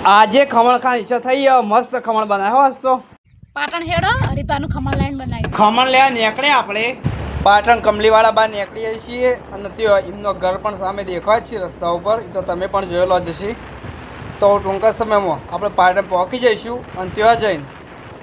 આજે ખમણ ખાવાની ઈચ્છા થઈ મસ્ત ખમણ બનાવ્યો હસ તો પાટણ હેડો હરીપાનું ખમણ લાઈન બનાવી ખમણ લેવા નીકળે આપણે પાટણ કમલીવાળા બહાર નીકળીએ છીએ અને ત્યાં એમનો ઘર પણ સામે દેખાય છે રસ્તા ઉપર તો તમે પણ જોયેલો જ હશે તો ટૂંક જ સમયમાં આપણે પાટણ પહોંચી જઈશું અને ત્યાં જઈને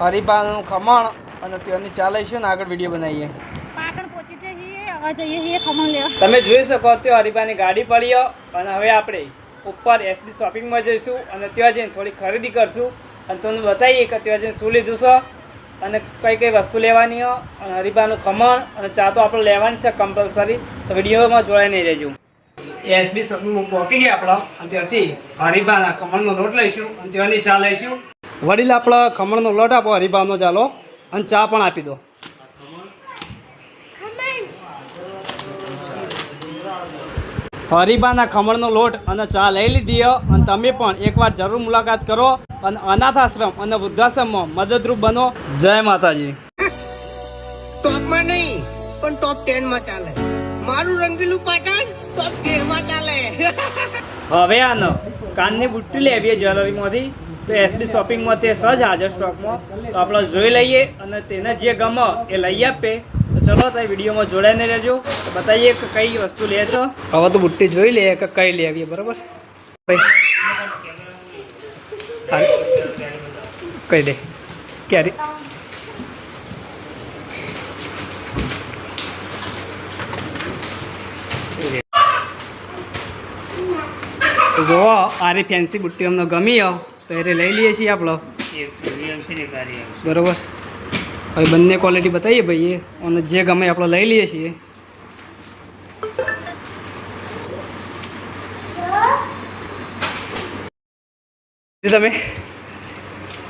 હરીપાનું ખમણ અને ત્યાંની ચા લઈશું ને આગળ વિડીયો બનાવીએ પાટણ પહોંચી જઈએ હવે જઈએ છીએ ખમણ લેવા તમે જોઈ શકો ત્યાં હરીપાની ગાડી પડી અને હવે આપણે ઉપર એસબી શોપિંગમાં જઈશું અને ત્યાં જઈને થોડી ખરીદી કરશું અને તમને બતાવીએ કે ત્યાં જઈને શું લીધું છે અને કઈ કઈ વસ્તુ લેવાની હોય અને હરીબાનું ખમણ અને ચા તો આપણે લેવાની છે કમ્પલસરી તો વિડીયોમાં જોડાઈ નહીં રહેજો એસબી શોપિંગમાં પહોંચી ગયા આપણે અને ત્યાંથી હરીબાના ખમણનો લોટ લઈશું અને ત્યાંની ચા લઈશું વડીલ આપણે ખમણનો લોટ આપો હરીબાનો ચાલો અને ચા પણ આપી દો હરીબાના ખમણનો લોટ અને ચા લઈ લીધી અને તમે પણ એકવાર જરૂર મુલાકાત કરો અને અનાથ આશ્રમ અને વૃદ્ધાશ્રમમાં મદદરૂપ બનો જય માતાજી ટોપમાં નહીં પણ ટોપ 10 માં ચાલે મારું રંગીલું પાટણ ટોપ 10 માં ચાલે હવે આનો કાનની બુટ્ટી લેવીએ જ્વેલરીમાંથી તો એસબી શોપિંગમાં તે સજ હાજર સ્ટોકમાં તો આપણે જોઈ લઈએ અને તેને જે ગમે એ લઈ આપે તો ચલો તો વિડીયોમાં જોડાઈને રહેજો તો બતાવીએ કે કઈ વસ્તુ લે છો હવે તો બુટ્ટી જોઈ લઈએ કે કઈ લેવીએ બરાબર કઈ દે ક્યારે જો આરી ફેન્સી બુટ્ટી અમને ગમી તો એ લઈ લઈએ છીએ આપણો બરોબર હવે બંને ક્વોલિટી બતાવીએ ભાઈ અને જે ગમે આપણે લઈ લઈએ છીએ તમે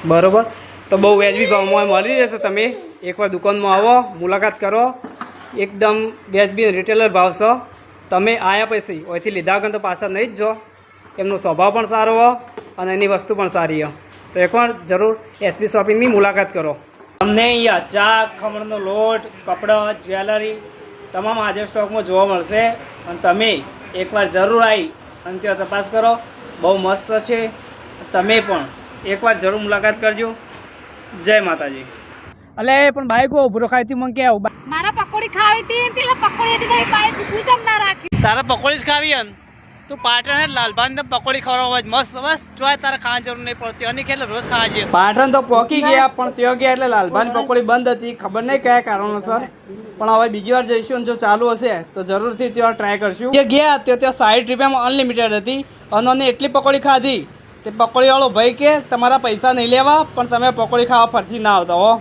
બરોબર તો બહુ વ્યાજબી ભાવમાં મળી રહેશે તમે એકવાર દુકાનમાં આવો મુલાકાત કરો એકદમ વ્યાજબી રિટેલર ભાવ છો તમે આવ્યા પછી ઓયથી લીધા વગર તો પાછા નહીં જ જો એમનો સ્વભાવ પણ સારો હો અને એની વસ્તુ પણ સારી હો તો એકવાર જરૂર એસબી શોપિંગની મુલાકાત કરો તમને અહીંયા ચા ખમણનો લોટ કપડાં જ્વેલરી તમામ હાજર સ્ટોકમાં જોવા મળશે અને તમે એકવાર જરૂર આવી અને ત્યાં તપાસ કરો બહુ મસ્ત છે તમે પણ એકવાર જરૂર મુલાકાત કરજો જય માતાજી અલે પણ બાઈક ઉભરો ખાઈથી મને કે આવું મારા પકોડી ખાવી હતી પેલા પકોડી હતી તો બાઈક તું જમ ના રાખી તારા પકોડી જ ખાવી હન તું પાટણ લાલભાન પકોડી ખવડાવવા મસ્ત બસ જોય તારે ખાવાની જરૂર નહીં પડતી અને એટલે રોજ ખાવા જઈએ પાટણ તો પહોંચી ગયા પણ ત્યાં ગયા એટલે લાલભાન પકોડી બંધ હતી ખબર નહીં કયા કારણોસર પણ હવે બીજી વાર જઈશું અને જો ચાલુ હશે તો જરૂરથી ત્યાં ટ્રાય કરશું જે ગયા ત્યાં 60 રૂપિયામાં અનલિમિટેડ હતી અને એટલી પકોડી ખાધી તે પકોડીવાળો ભાઈ કે તમારા પૈસા નહીં લેવા પણ તમે પકોડી ખાવા ફરતી ના આવતા હો